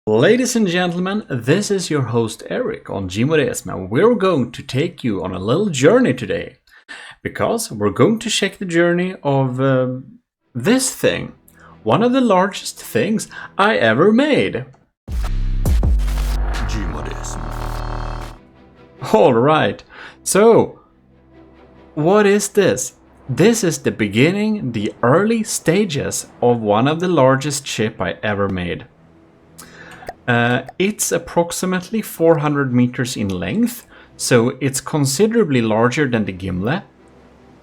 Ladies and gentlemen, this is your host Eric on Gmodists, and we're going to take you on a little journey today. Because we're going to check the journey of this thing. One of the largest things I ever made. Gmodism. Alright, so what is this? This is the beginning, the early stages of one of the largest ship I ever made. It's approximately 400 meters in length, so it's considerably larger than the Gimle.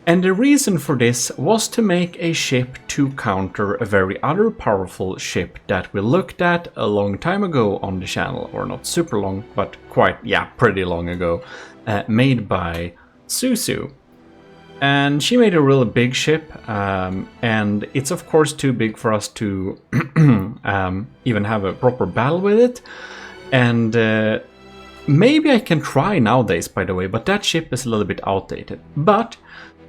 And the reason for this was to make a ship to counter a very other powerful ship that we looked at a long time ago on the channel, or not super long, but pretty long ago, made by Susu. And she made a really big ship, and it's of course too big for us to even have a proper battle with it. And maybe I can try nowadays, by the way, but that ship is a little bit outdated. But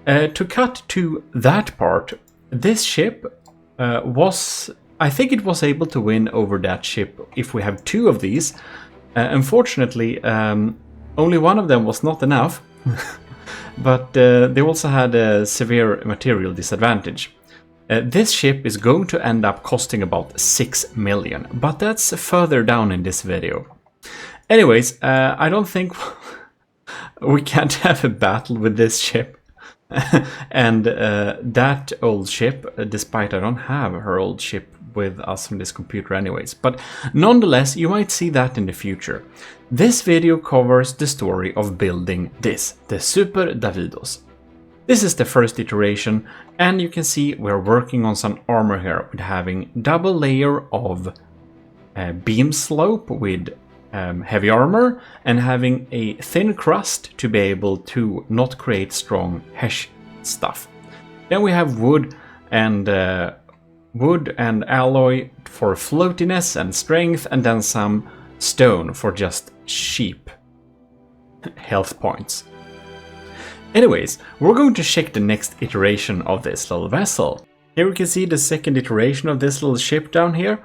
to cut to that part, this ship I think it was able to win over that ship if we have two of these. Unfortunately, only one of them was not enough. But they also had a severe material disadvantage. This ship is going to end up costing about 6 million, but that's further down in this video. Anyways, I don't think we can't have a battle with this ship. And that old ship, despite I don't have her old ship with us on this computer anyways. But nonetheless, you might see that in the future. This video covers the story of building this, the Super Davidos. This is the first iteration, and you can see we're working on some armor here with having double layer of beam slope with heavy armor and having a thin crust to be able to not create strong hesh stuff. Then we have wood and alloy for floatiness and strength, and then some stone for just cheap health points. Anyways, we're going to check the next iteration of this little vessel. Here we can see the second iteration of this little ship down here.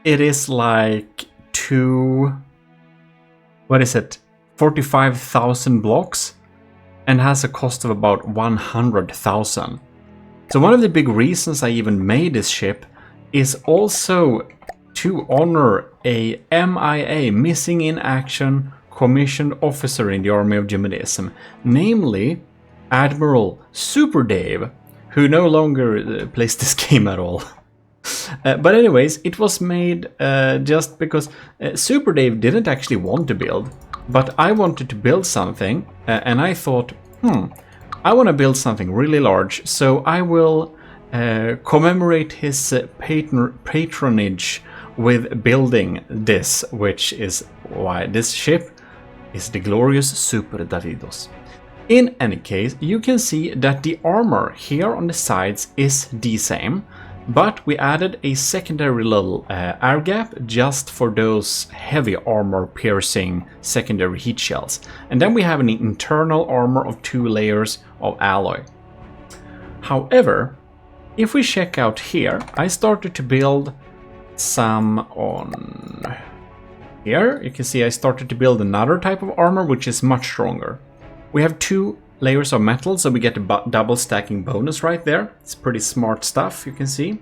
It is like 45,000 blocks and has a cost of about 100,000. So one of the big reasons I even made this ship is also to honor a MIA, missing in action, commissioned officer in the Army of Gmodism, namely Admiral Super Dave, who no longer plays this game at all. But anyways, it was made just because Super Dave didn't actually want to build, but I wanted to build something, and I thought, I want to build something really large, so I will commemorate his patronage with building this, which is why this ship is the glorious Super Davidos. In any case, you can see that the armor here on the sides is the same, but we added a secondary little air gap just for those heavy armor piercing secondary heat shells. And then we have an internal armor of 2 layers of alloy. However, if we check out here, I started to build some on here. You can see I started to build another type of armor which is much stronger. We have 2 layers of metal, so we get a double stacking bonus right there. It's pretty smart stuff, you can see.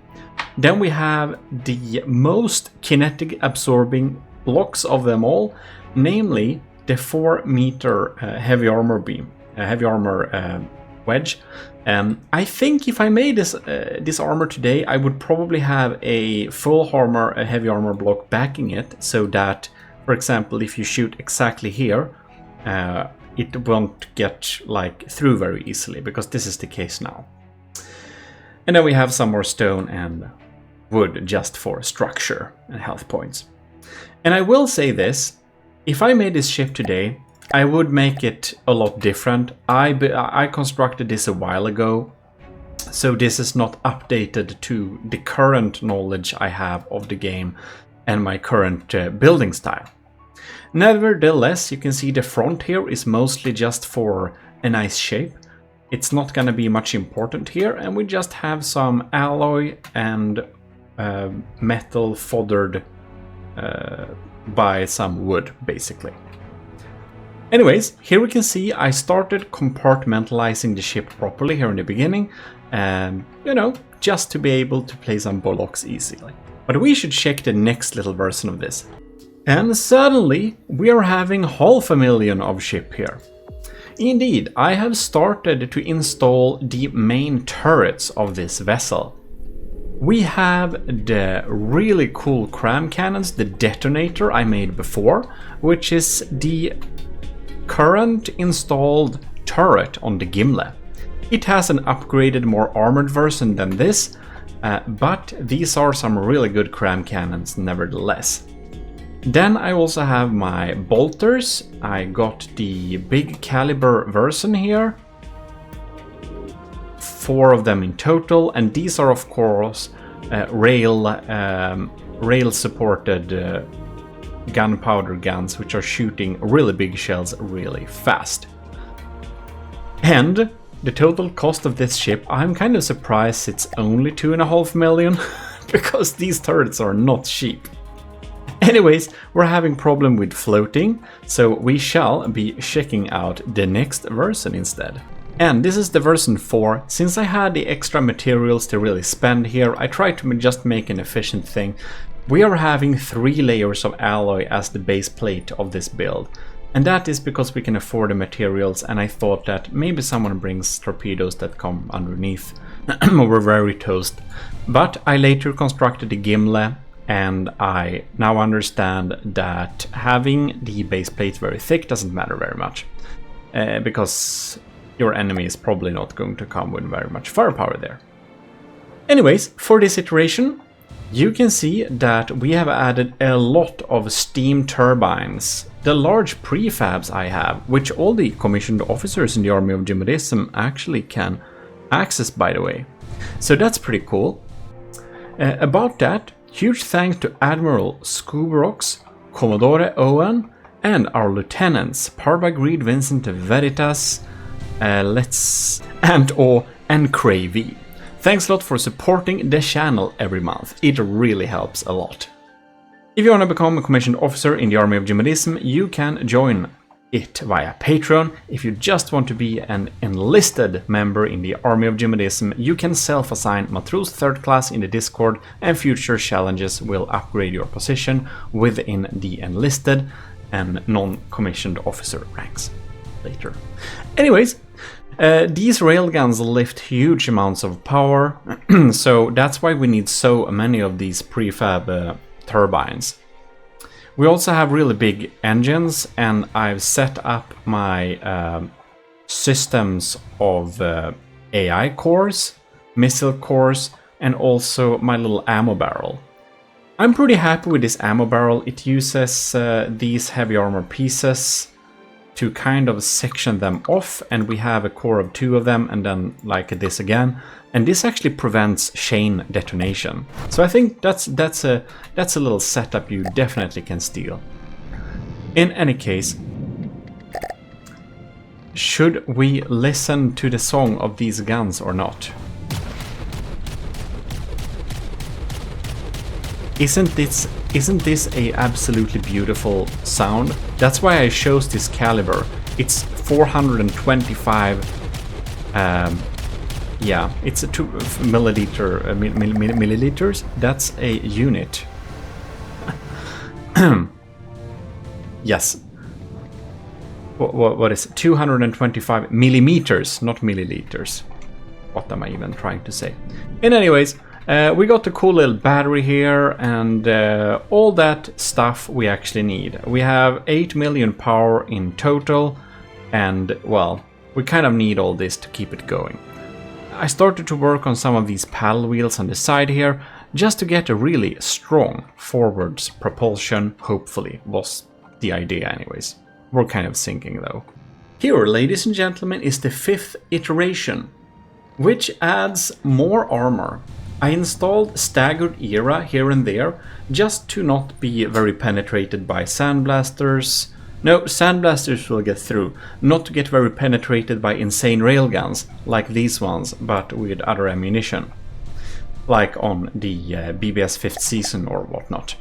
Then we have the most kinetic absorbing blocks of them all, namely the 4 meter heavy armor beam, heavy armor wedge. I think if I made this armor today, I would probably have a full armor, a heavy armor block backing it, so that, for example, if you shoot exactly here, it won't get through very easily, because this is the case now. And then we have some more stone and wood just for structure and health points. And I will say this, if I made this ship today, I would make it a lot different. I constructed this a while ago, so this is not updated to the current knowledge I have of the game and my current building style. Nevertheless, you can see the front here is mostly just for a nice shape. It's not going to be much important here, and we just have some alloy and metal foddered buy some wood, basically. Anyways, here we can see I started compartmentalizing the ship properly here in the beginning, and you know, just to be able to play some bullocks easily. But we should check the next little version of this. And suddenly we are having 500,000 of ship here. Indeed, I have started to install the main turrets of this vessel. We have the really cool cram cannons, the detonator I made before, which is the current installed turret on the Gimle. It has an upgraded, more armored version than this, but these are some really good cram cannons nevertheless. Then I also have my bolters. I got the big caliber version here. 4 of them in total, and these are of course rail supported gunpowder guns, which are shooting really big shells really fast. And the total cost of this ship, I'm kind of surprised it's only 2.5 million because these turrets are not cheap. Anyways, we're having problem with floating, so we shall be checking out the next version instead. And this is the version 4. Since I had the extra materials to really spend here, I tried to just make an efficient thing. We are having 3 layers of alloy as the base plate of this build. And that is because we can afford the materials, and I thought that maybe someone brings torpedoes that come underneath. We're very toast. But I later constructed the Gimle, and I now understand that having the base plate very thick doesn't matter very much. Because your enemy is probably not going to come with very much firepower there. Anyways, for this iteration, you can see that we have added a lot of steam turbines. The large prefabs I have, which all the commissioned officers in the Army of Gmodism actually can access, by the way. So that's pretty cool. About that, huge thanks to Admiral Scubrox, Commodore Owen, and our lieutenants, Parvagreed Vincent Veritas, and Cravey. Thanks a lot for supporting the channel every month. It really helps a lot. If you want to become a commissioned officer in the Army of Gmodism, you can join it via Patreon. If you just want to be an enlisted member in the Army of Gmodism, you can self-assign Matros 3rd class in the Discord, and future challenges will upgrade your position within the enlisted and non-commissioned officer ranks later. Anyways, these railguns lift huge amounts of power, so that's why we need so many of these prefab turbines. We also have really big engines, and I've set up my systems of AI cores, missile cores, and also my little ammo barrel. I'm pretty happy with this ammo barrel. It uses these heavy armor pieces to kind of section them off, and we have a core of 2 of them, and then like this again, and this actually prevents chain detonation. So I think that's a little setup you definitely can steal. In any case, should we listen to the song of these guns or not? Isn't this a absolutely beautiful sound? That's why I chose this caliber. It's 425. Yeah, it's a 2 milliliters. That's a unit. Yes. What is it? 225 millimeters, not milliliters. What am I even trying to say? And anyways, we got a cool little battery here, and all that stuff we actually need. We have 8 million power in total, and well, we kind of need all this to keep it going. I started to work on some of these paddle wheels on the side here, just to get a really strong forwards propulsion, hopefully, was the idea anyways. We're kind of sinking though. Here, ladies and gentlemen, is the 5th iteration, which adds more armor. I installed staggered era here and there, just to not be very penetrated by sandblasters. No, sandblasters will get through, not to get very penetrated by insane railguns, like these ones, but with other ammunition. Like on the BBS 5th season or whatnot.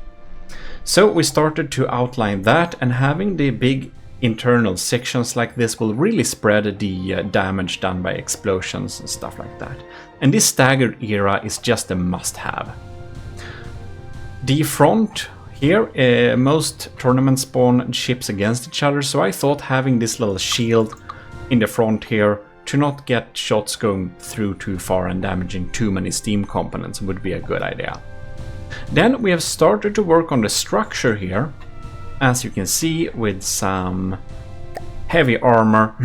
So we started to outline that, and having the big internal sections like this will really spread the damage done by explosions and stuff like that. And this staggered era is just a must-have. The front here, most tournaments spawn ships against each other, so I thought having this little shield in the front here to not get shots going through too far and damaging too many steam components would be a good idea. Then we have started to work on the structure here, as you can see, with some heavy armor,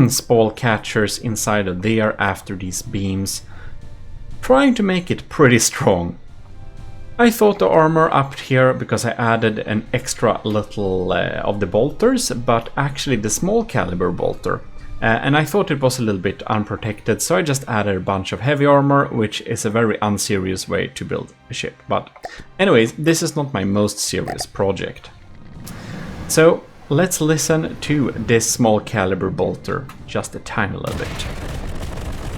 spall catchers inside of there after these beams, trying to make it pretty strong. I thought the armor upped here because I added an extra little of the bolters, but actually the small caliber bolter. And I thought it was a little bit unprotected, so I just added a bunch of heavy armor, which is a very unserious way to build a ship. But anyways, this is not my most serious project. So let's listen to this small caliber bolter just a tiny little bit.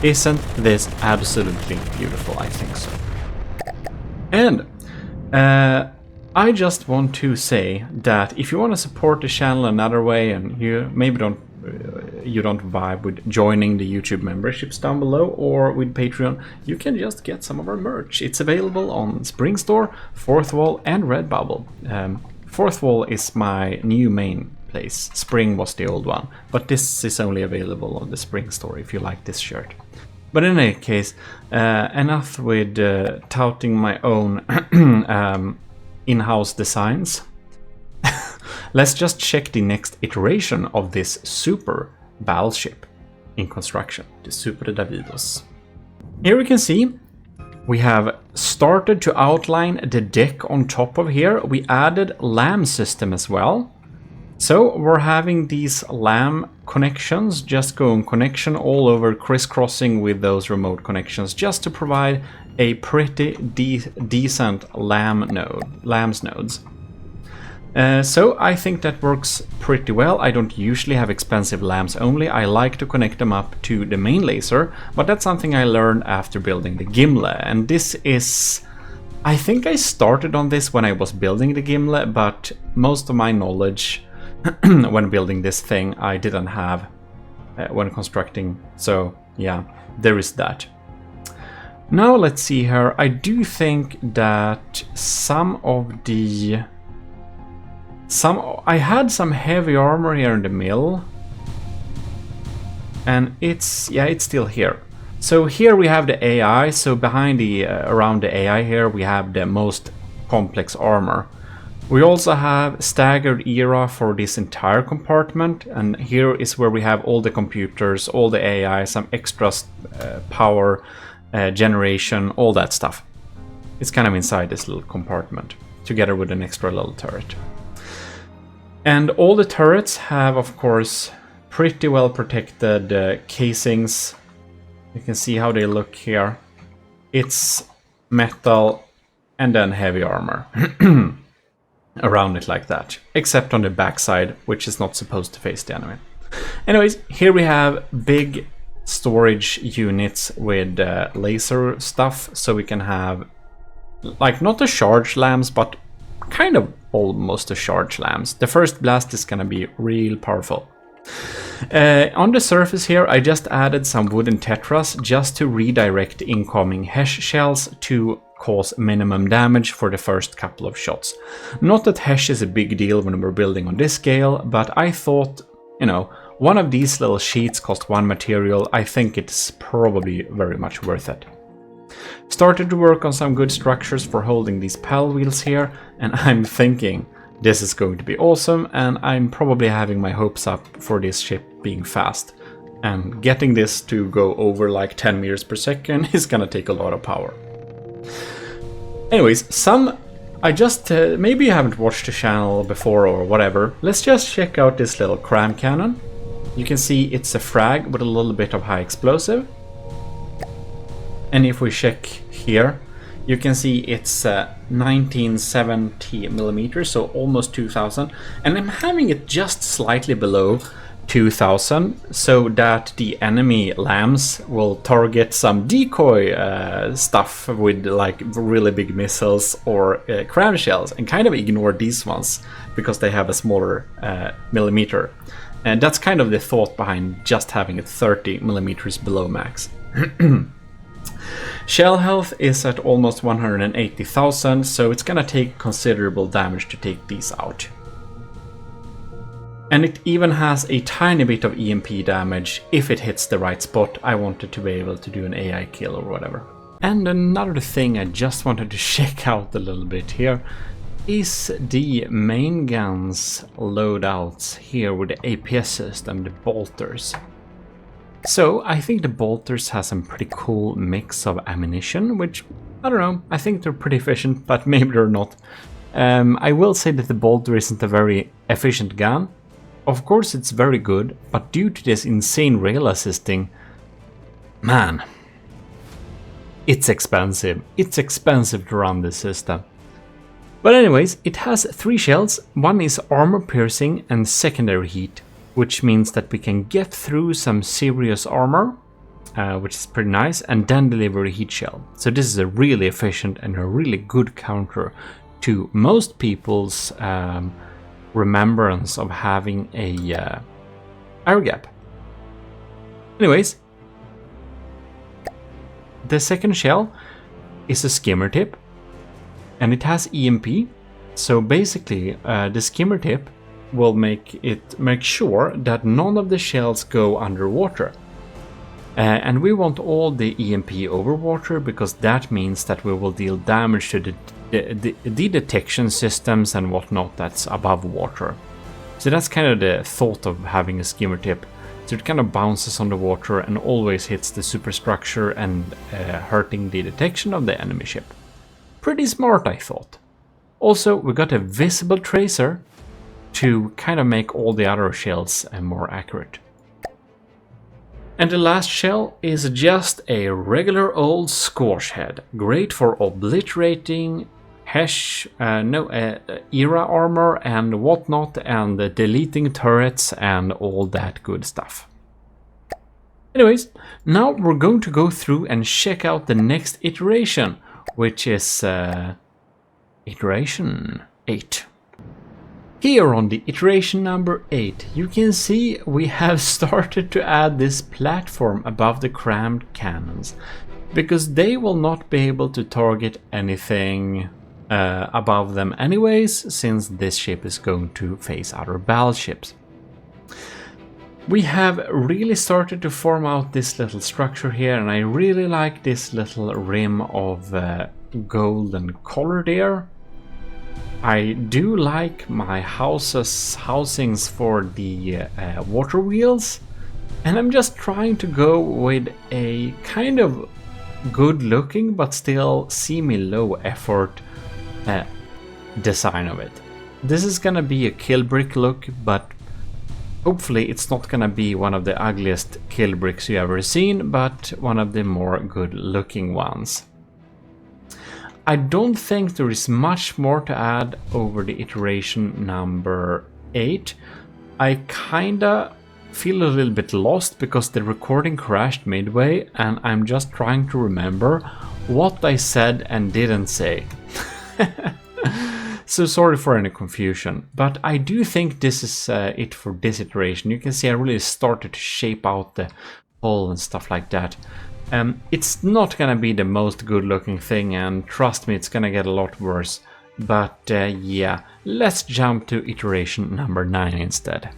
Isn't this absolutely beautiful? I think so. And I just want to say that if you want to support the channel another way, and you maybe don't vibe with joining the YouTube memberships down below or with Patreon, you can just get some of our merch. It's available on Spring Store, Fourth Wall, and Redbubble. Fourth Wall is my new main place. Spring was the old one, but this is only available on the Spring Store if you like this shirt. But in any case, enough with touting my own in-house designs. Let's just check the next iteration of this Super-Battleship in construction, the Super Davidos. Here we can see we have started to outline the deck on top of here. We added LAM system as well. So we're having these LAM connections just going connection all over, crisscrossing with those remote connections, just to provide a pretty decent LAMs nodes. So I think that works pretty well. I don't usually have expensive LAMs only. I like to connect them up to the main laser, but that's something I learned after building the Gimle. And this is... I think I started on this when I was building the Gimle, but most of my knowledge when building this thing I didn't have when constructing, so yeah, there is that. Now let's see here. I do think that I had some heavy armor here in the mill, and it's still here. So here we have the AI, so behind around the AI here we have the most complex armor. We also have staggered era for this entire compartment, and here is where we have all the computers, all the AI, some extra power generation, all that stuff. It's kind of inside this little compartment, together with an extra little turret. And all the turrets have, of course, pretty well protected casings. You can see how they look here. It's metal and then heavy armor. Around it like that, except on the backside, which is not supposed to face the enemy. Anyways, here we have big storage units with laser stuff, so we can have, like, not the charge LAMs, but kind of almost the charge LAMs. The first blast is gonna be real powerful. On the surface here, I just added some wooden tetras just to redirect incoming HESH shells to cause minimum damage for the first couple of shots. Not that HESH is a big deal when we're building on this scale, but I thought, you know, one of these little sheets cost one material. I think it's probably very much worth it. Started to work on some good structures for holding these paddle wheels here, and I'm thinking this is going to be awesome, and I'm probably having my hopes up for this ship being fast. And getting this to go over like 10 meters per second is gonna take a lot of power. Anyways, maybe you haven't watched the channel before or whatever. Let's just check out this little cram cannon. You can see it's a frag with a little bit of high explosive. And if we check here, you can see it's 1970 millimeters, so almost 2000. And I'm having it just slightly below 2000, so that the enemy lambs will target some decoy stuff with like really big missiles or cram shells and kind of ignore these ones because they have a smaller millimeter. And that's kind of the thought behind just having it 30 millimeters below max. Shell health is at almost 180,000, so it's gonna take considerable damage to take these out. And it even has a tiny bit of EMP damage if it hits the right spot. I wanted to be able to do an AI kill or whatever. And another thing I just wanted to check out a little bit here is the main guns loadouts here with the APS system, the bolters. So I think the bolters has some pretty cool mix of ammunition, which, I don't know, I think they're pretty efficient, but maybe they're not. I will say that the bolter isn't a very efficient gun. Of course it's very good, but due to this insane rail assisting, man, it's expensive. It's expensive to run this system. But anyways, it has 3 shells. One is armor piercing and secondary heat, which means that we can get through some serious armor, which is pretty nice, and then deliver a heat shell. So this is a really efficient and a really good counter to most people's remembrance of having a air gap. Anyways, the second shell is a skimmer tip, and it has EMP. So basically, the skimmer tip will make sure that none of the shells go underwater. And we want all the EMP over water because that means that we will deal damage to the detection systems and whatnot that's above water. So that's kind of the thought of having a skimmer tip. So it kind of bounces on the water and always hits the superstructure and hurting the detection of the enemy ship. Pretty smart, I thought. Also, we got a visible tracer to kind of make all the other shells more accurate. And the last shell is just a regular old scorch head, great for obliterating era armor and whatnot, and deleting turrets and all that good stuff. Anyways, now we're going to go through and check out the next iteration, which is iteration 8. Here on the iteration number 8, you can see we have started to add this platform above the crammed cannons, because they will not be able to target anything above them anyways, since this ship is going to face other battleships. We have really started to form out this little structure here, and I really like this little rim of golden color there. I do like my housings for the water wheels, and I'm just trying to go with a kind of good looking but still semi-low effort design of it. This is gonna be a kill brick look, but hopefully it's not gonna be one of the ugliest kill bricks you ever seen, but one of the more good looking ones. I don't think there is much more to add over the iteration number 8. I kinda feel a little bit lost because the recording crashed midway and I'm just trying to remember what I said and didn't say. So sorry for any confusion, but I do think this is it for this iteration. You can see I really started to shape out the hull and stuff like that. It's not gonna be the most good looking thing, and trust me, it's gonna get a lot worse. But yeah, let's jump to iteration number 9 instead.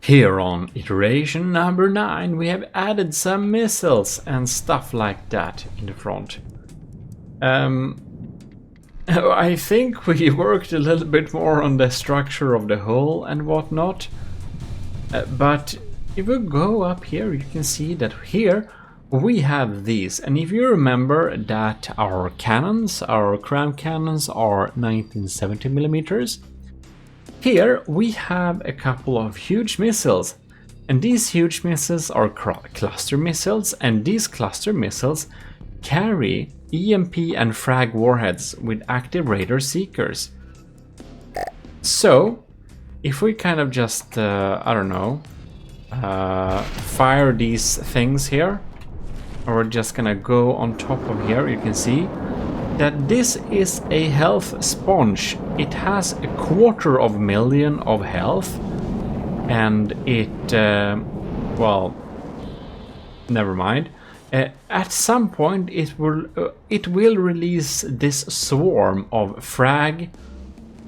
Here on iteration number 9 we have added some missiles and stuff like that in the front. I think we worked a little bit more on the structure of the hull and whatnot. But if we go up here, you can see that here we have these, and if you remember that our cannons, our cram cannons are 1970 millimeters. Here we have a couple of huge missiles, and these huge missiles are cluster missiles, and these cluster missiles carry EMP and frag warheads with active radar seekers. So if we kind of just, I don't know, fire these things here. We're just gonna go on top of here. You can see that this is a health sponge. It has 250,000 of health, and it well, never mind. At some point it will release this swarm of frag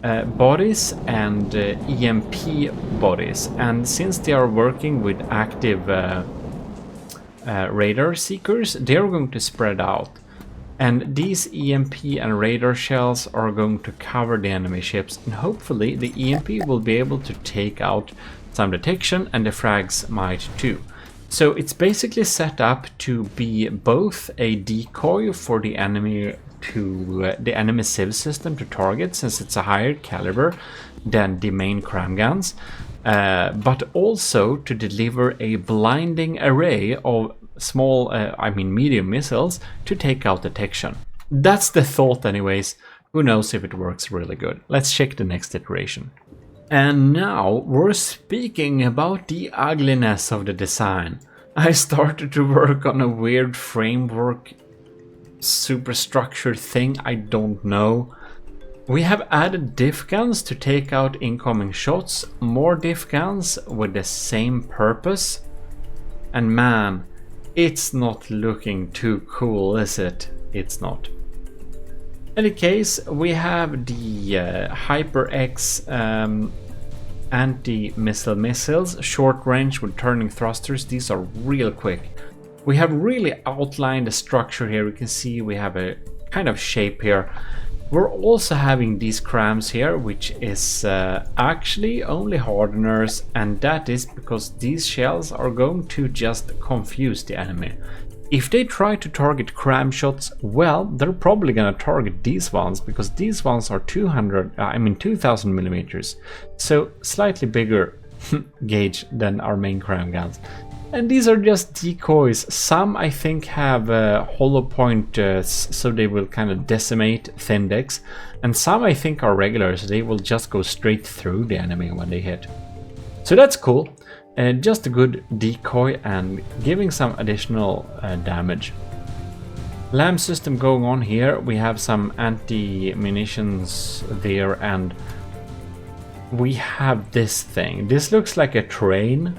bodies and EMP bodies, and since they are working with active radar seekers, they're going to spread out, and these EMP and radar shells are going to cover the enemy ships, and hopefully the EMP will be able to take out some detection, and the frags might too. So it's basically set up to be both a decoy for the enemy to the enemy civ system to target, since it's a higher caliber than the main cram guns, but also to deliver a blinding array of small, medium missiles to take out detection. That's the thought anyways. Who knows if it works really good. Let's check the next iteration. And now we're speaking about the ugliness of the design. I started to work on a weird framework superstructure thing, I don't know. We have added diff guns to take out incoming shots, more diff guns with the same purpose, and man, it's not looking too cool, is it? It's not. In any case, we have the Hyper-X anti-missile missiles, short range with turning thrusters. These are real quick. We have really outlined the structure here. You can see we have a kind of shape here. We're also having these crams here, which is actually only hardeners, and that is because these shells are going to just confuse the enemy. If they try to target cram shots, well, they're probably gonna target these ones, because these ones are 2000 millimeters, so slightly bigger gauge than our main cram guns. And these are just decoys. Some I think have hollow point, so they will kind of decimate thin decks, and some I think are regular, so they will just go straight through the enemy when they hit. So that's cool. Just a good decoy and giving some additional damage. LAM system going on here. We have some anti-munitions there, and we have this thing. This looks like a train.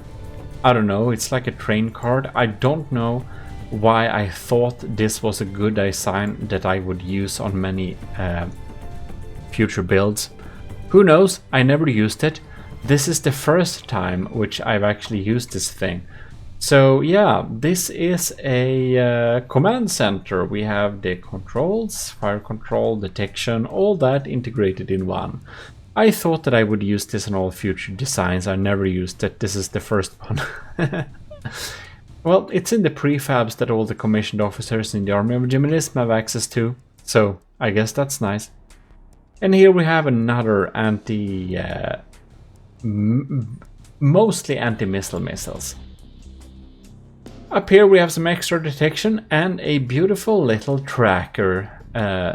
I don't know, it's like a train card. I don't know why I thought this was a good design that I would use on many future builds. Who knows? I never used it. This is the first time which I've actually used this thing. So yeah, this is a command center. We have the controls, fire control, detection, all that integrated in one. I thought that I would use this in all future designs. I never used it. This is the first one. Well, it's in the prefabs that all the commissioned officers in the Army of Gmodism have access to, so I guess that's nice. And here we have another mostly anti-missile missiles. Up here we have some extra detection and a beautiful little tracker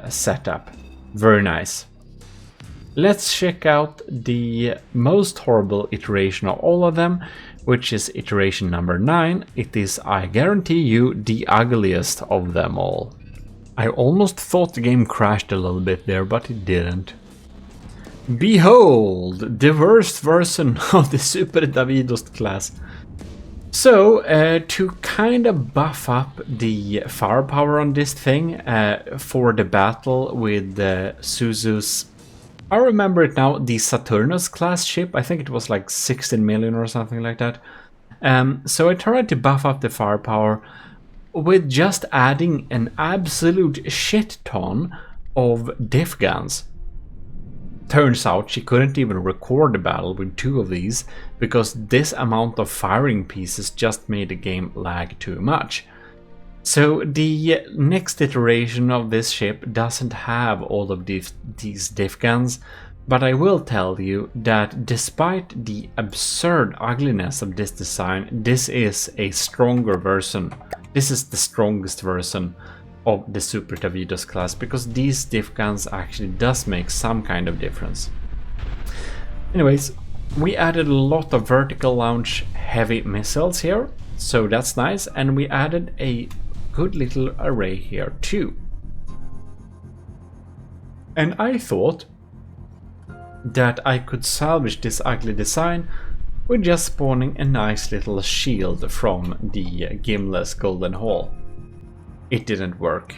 setup. Very nice. Let's check out the most horrible iteration of all of them, which is iteration number 9. It is, I guarantee you, the ugliest of them all. I almost thought the game crashed a little bit there, but it didn't. Behold, the worst version of the Super Davidos-Class. So, to kind of buff up the firepower on this thing for the battle with Suzu's, I remember it now, the Saturnus-class ship. I think it was like 16 million or something like that. So I tried to buff up the firepower with just adding an absolute shit ton of diff guns. Turns out she couldn't even record the battle with 2 of these, because this amount of firing pieces just made the game lag too much. So the next iteration of this ship doesn't have all of these diff guns, but I will tell you that despite the absurd ugliness of this design, this is a stronger version. This is the strongest version of the Super Davidos-Class, because these diff guns actually does make some kind of difference. Anyways, we added a lot of vertical launch heavy missiles here, so that's nice, and we added a good little array here too. And I thought that I could salvage this ugly design with just spawning a nice little shield from the Gimless Golden Hall. It didn't work.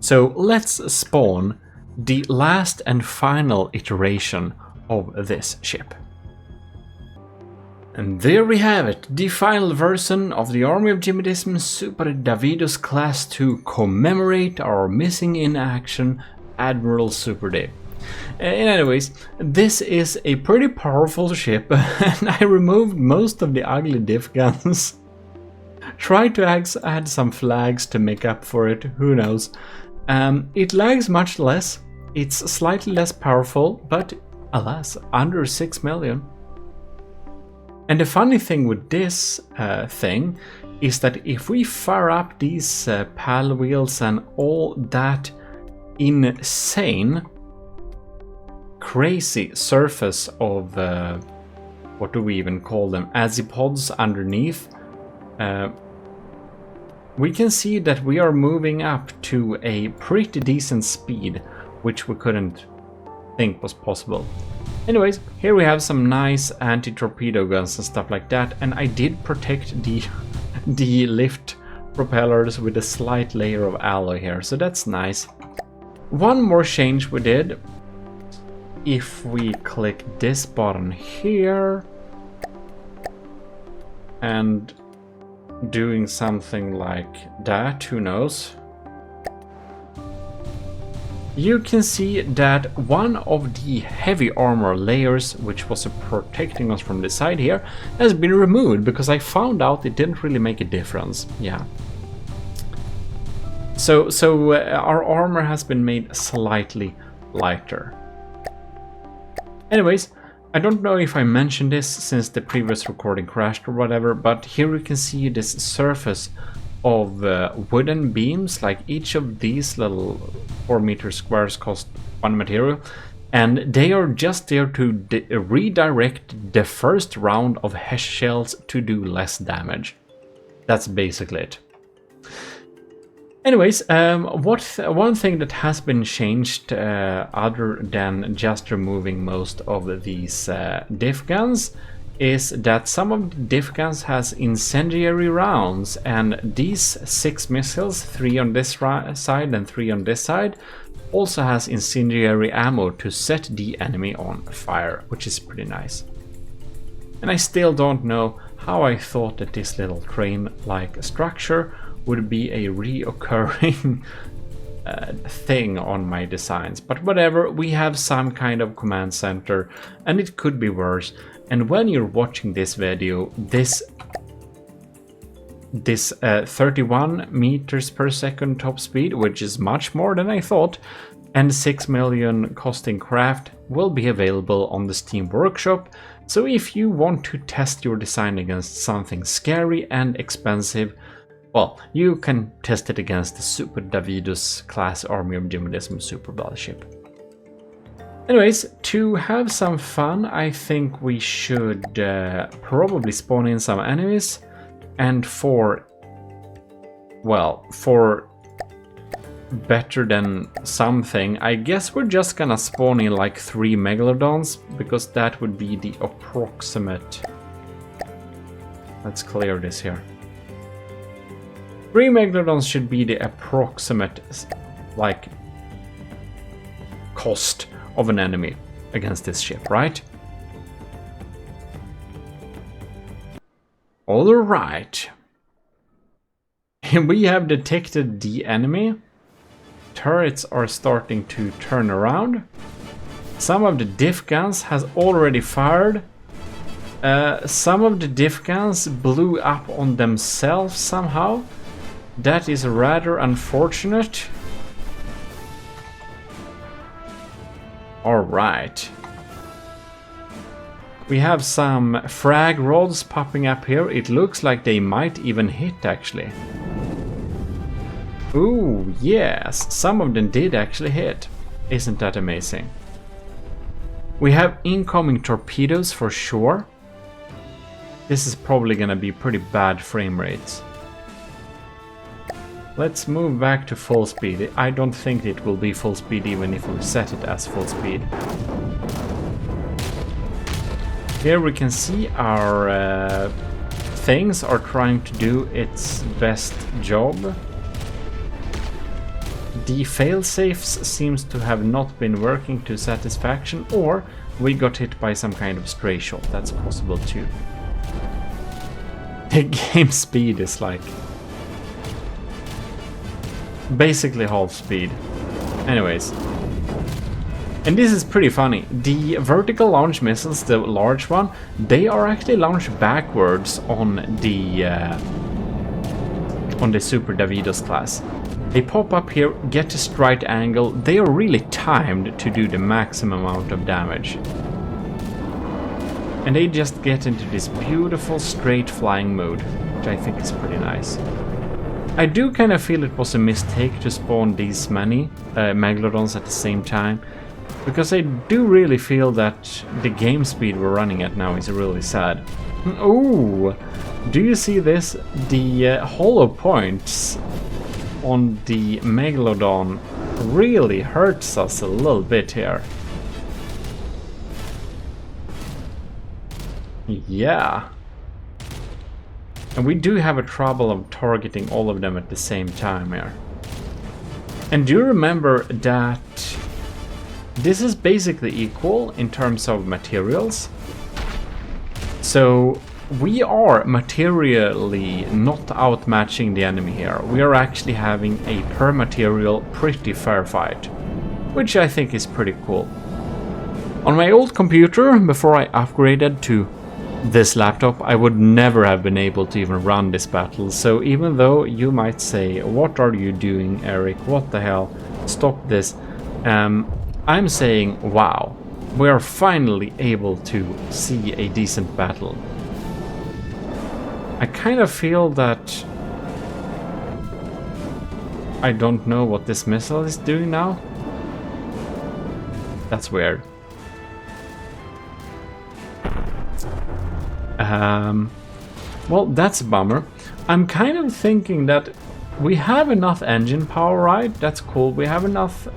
So let's spawn the last and final iteration of this ship. And there we have it, the final version of the Army of Gmodism Super Davidos-Class to commemorate our missing in action Admiral Super D. Anyways, this is a pretty powerful ship, and I removed most of the ugly diff guns. Tried to add some flags to make up for it, who knows. It lags much less, it's slightly less powerful, but alas, under 6 million. And the funny thing with this thing is that if we fire up these PAL wheels and all that insane crazy surface of what do we even call them, azipods underneath, we can see that we are moving up to a pretty decent speed, which we couldn't think was possible. Anyways, here we have some nice anti-torpedo guns and stuff like that, and I did protect the lift propellers with a slight layer of alloy here, so that's nice. One more change we did, if we click this button here and doing something like that, who knows, you can see that one of the heavy armor layers, which was protecting us from the side here, has been removed because I found out it didn't really make a difference. Yeah. So our armor has been made slightly lighter. Anyways, I don't know if I mentioned this since the previous recording crashed or whatever, but here you can see this surface of wooden beams. Like each of these little 4-meter squares cost 1 material, and they are just there to redirect the first round of HESH shells to do less damage. That's basically it. Anyways, one thing that has been changed other than just removing most of these diff guns is that some of the diff guns has incendiary rounds, and these 6 missiles, 3 on this side and 3 on this side, also has incendiary ammo to set the enemy on fire, which is pretty nice. And I still don't know how I thought that this little train-like structure would be a reoccurring thing on my designs, but whatever, we have some kind of command center and it could be worse. And when you're watching this video, this 31 meters per second top speed, which is much more than I thought, and 6 million costing craft will be available on the Steam Workshop. So if you want to test your design against something scary and expensive, well, you can test it against the Super Davidos-Class Army of Gmodism Super-Battleship. Anyways, to have some fun, I think we should probably spawn in some enemies, and for better than something, I guess we're just gonna spawn in like 3 megalodons, because that would be the approximate. Let's clear this here. 3 megalodons should be the approximate, like, cost of an enemy against this ship, right? All right. We have detected the enemy. Turrets are starting to turn around. Some of the diff guns has already fired. Some of the diff guns blew up on themselves somehow. That is rather unfortunate. Alright. We have some frag rods popping up here. It looks like they might even hit, actually. Ooh, yes, some of them did actually hit. Isn't that amazing? We have incoming torpedoes for sure. this is probably gonna be pretty bad frame rates. Let's move back to full speed. I don't think it will be full speed even if we set it as full speed. Here we can see our things are trying to do its best job. The failsafes seems to have not been working to satisfaction, or we got hit by some kind of stray shot. That's possible too. The game speed is like basically half speed. Anyways. And this is pretty funny. The vertical launch missiles, the large one, they are actually launched backwards on the Super Davidos-Class. They pop up here, get to strike angle. They are really timed to do the maximum amount of damage. And they just get into this beautiful straight flying mode, which I think is pretty nice. I do kind of feel it was a mistake to spawn these many Megalodons at the same time, because I do really feel that the game speed we're running at now is really sad. Ooh! Do you see this? The hollow points on the Megalodon really hurts us a little bit here. Yeah. And we do have a trouble of targeting all of them at the same time here. And do you remember that this is basically equal in terms of materials? So we are materially not outmatching the enemy here. We are actually having a per material pretty fair fight, which I think is pretty cool. On my old computer, before I upgraded to this laptop, I would never have been able to even run this battle. So even though you might say, what are you doing, Eric? What the hell? Stop this. I'm saying, wow, we are finally able to see a decent battle. I kind of feel that I don't know what this missile is doing now. That's weird. Well, that's a bummer. I'm kind of thinking that we have enough engine power, right? That's cool. We have enough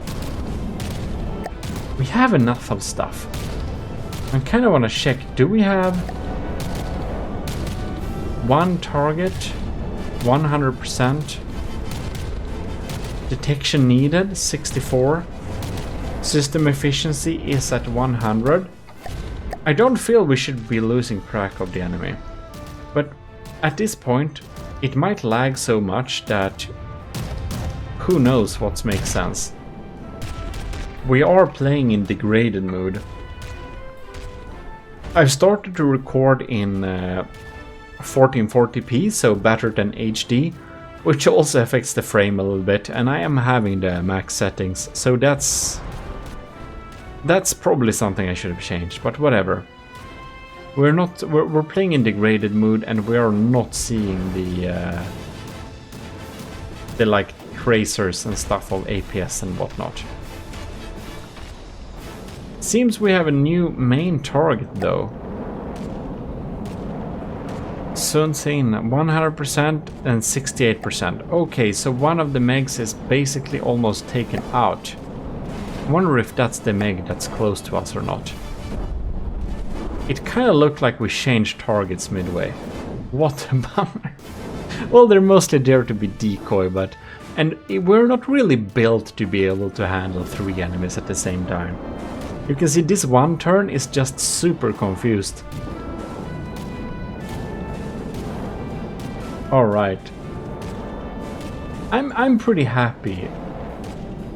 of stuff. I kind of want to check. Do we have one target? 100%. Detection needed, 64. System efficiency is at 100. I don't feel we should be losing track of the enemy. But at this point, it might lag so much that who knows what makes sense. We are playing in degraded mode. I've started to record in 1440p, so better than HD, which also affects the frame a little bit, and I am having the max settings, so that's probably something I should have changed, but whatever. We're playing in degraded mode, and we are not seeing the like tracers and stuff of APS and whatnot. Seems we have a new main target though. Sunsin 100% and 68%. Okay, so one of the megs is basically almost taken out. I wonder if that's the meg that's close to us or not. It kind of looked like we changed targets midway. What a bummer. Well, they're mostly there to be decoy, and we're not really built to be able to handle 3 enemies at the same time. You can see this one turn is just super confused. Alright. I'm pretty happy.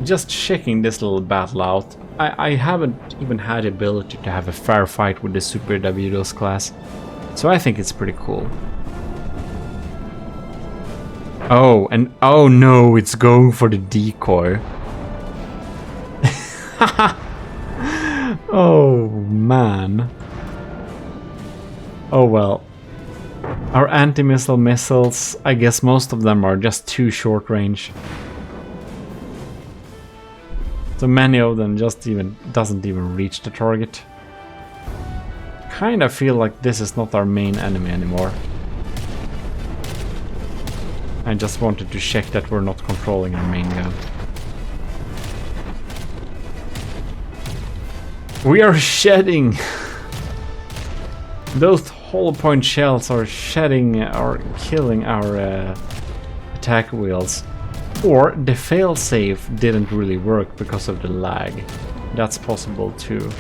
Just checking this little battle out. I haven't even had the ability to have a fair fight with the Super Davidos-Class, so I think it's pretty cool. Oh, and oh no, it's going for the decoy. Oh man. Oh well. Our anti-missile missiles, I guess most of them are just too short range. So many of them just doesn't even reach the target. kind of feel like this is not our main enemy anymore. I just wanted to check that we're not controlling our main gun. We are shedding! Those hollow point shells are shedding or killing our attack wheels. Or the failsafe didn't really work because of the lag. That's possible too.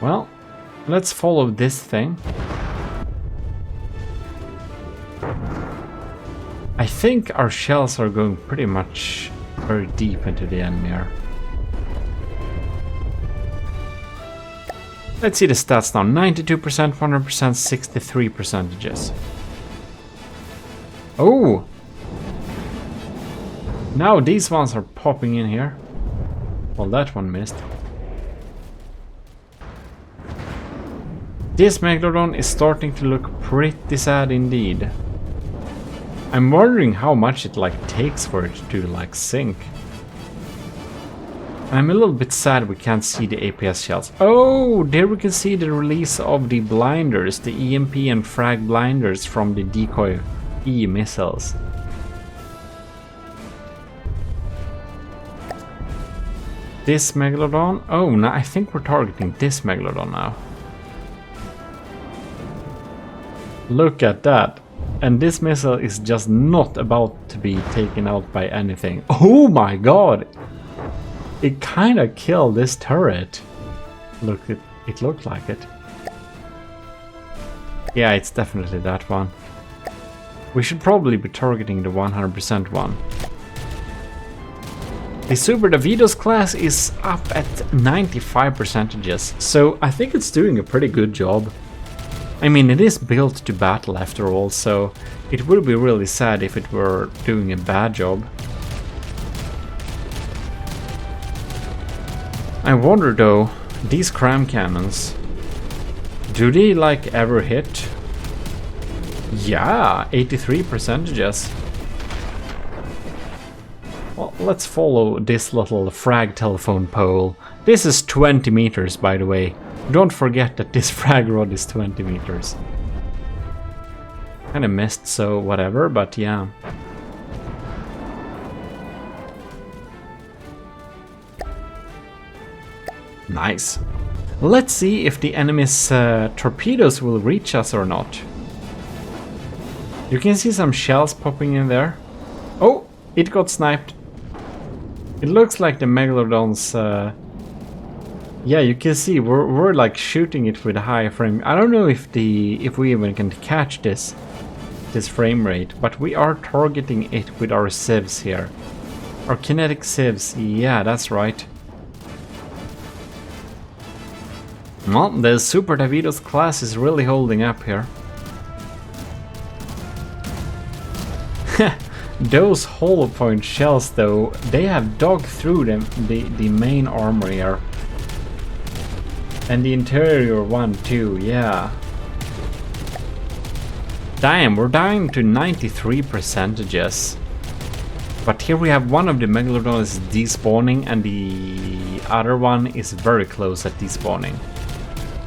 Well, let's follow this thing. I think our shells are going pretty much very deep into the enemy here. Let's see the stats now. 92%, 100%, 63%. Oh! Now these ones are popping in here. Well, that one missed. This Megalodon is starting to look pretty sad indeed. I'm wondering how much it takes for it to sink. I'm a little bit sad we can't see the APS shells. Oh, there we can see the release of the blinders, the EMP and frag blinders from the decoy E missiles. This Megalodon. Oh, no, I think we're targeting this Megalodon now. Look at that. And this missile is just not about to be taken out by anything. Oh my god! It kind of killed this turret. Look, it looked like it. Yeah, it's definitely that one. We should probably be targeting the 100% one. The Super Davidos-Class is up at 95%, so I think it's doing a pretty good job. I mean, it is built to battle after all, so it would be really sad if it were doing a bad job. I wonder though, these cram cannons, do they ever hit? Yeah, 83%. Well, let's follow this little frag telephone pole. This is 20 meters, by the way. Don't forget that this frag rod is 20 meters. Kinda missed, so whatever, but yeah. Nice. Let's see if the enemy's torpedoes will reach us or not. You can see some shells popping in there. Oh, it got sniped. It looks like the Megalodon's... yeah, you can see we're shooting it with a high frame. I don't know if we even can catch this frame rate, but we are targeting it with our sieves here. Our kinetic sieves, yeah, that's right. Well, the Super Davidos-Class is really holding up here. Those hollow point shells though, they have dug through the main armor here. And the interior one too, yeah. Damn, we're down to 93%. But here we have one of the Megalodons despawning and the other one is very close at despawning.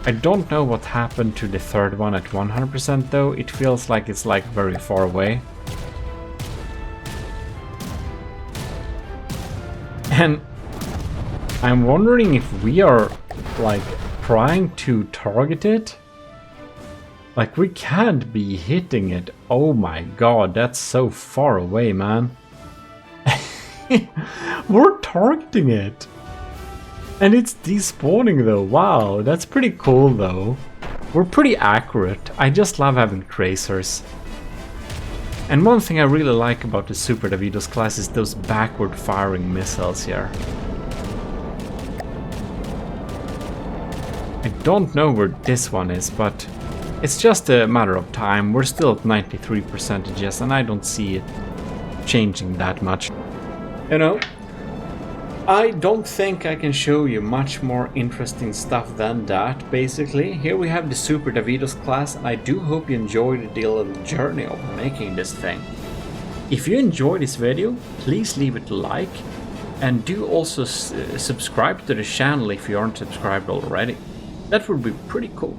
I don't know what happened to the third one at 100% though, it feels like it's very far away. And I'm wondering if we are trying to target it. We can't be hitting it. Oh my god, that's so far away, man. We're targeting it. And it's despawning though. Wow, that's pretty cool though. We're pretty accurate. I just love having tracers. And one thing I really like about the Super Davidos-Class is those backward firing missiles here. I don't know where this one is, but it's just a matter of time. We're still at 93% and I don't see it changing that much. You know, I don't think I can show you much more interesting stuff than that, basically. Here we have the Super Davidos-Class, and I do hope you enjoyed the little journey of making this thing. If you enjoyed this video, please leave it a like. And do also subscribe to the channel if you aren't subscribed already. That would be pretty cool.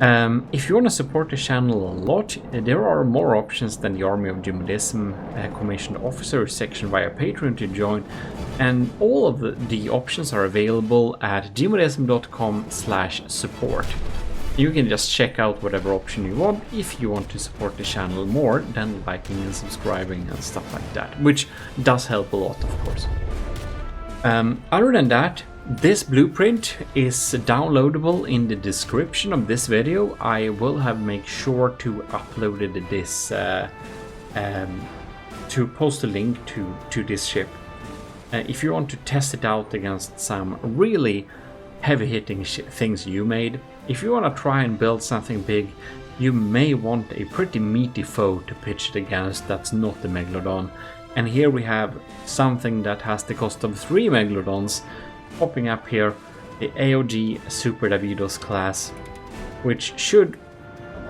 If you want to support the channel a lot, there are more options than the Army of Gmodism commissioned officer section via Patreon to join, and all of the options are available at gmodism.com/support. You can just check out whatever option you want if you want to support the channel more than liking and subscribing and stuff like that, which does help a lot, of course. Other than that, this blueprint is downloadable in the description of this video. I will have make sure to upload this to post a link to this ship. If you want to test it out against some really heavy-hitting things you made, if you want to try and build something big, you may want a pretty meaty foe to pitch it against that's not the Megalodon. And here we have something that has the cost of 3 Megalodons popping up here, the AOG Super Davidos-Class, which should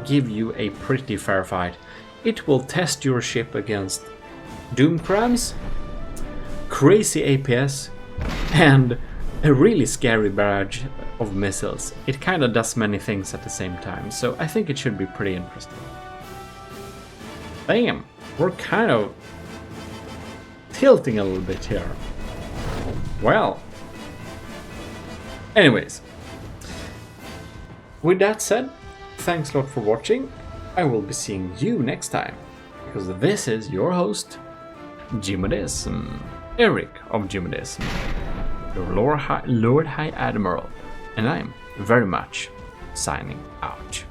give you a pretty fair fight. It will test your ship against Doom Crabs, crazy APS, and a really scary barrage of missiles. It kind of does many things at the same time, so I think it should be pretty interesting. Damn, we're kind of tilting a little bit here. Well, anyways, with that said, thanks a lot for watching. I will be seeing you next time, because this is your host, Gmodism, Eric of Gmodism, your Lord High Admiral, and I'm very much signing out.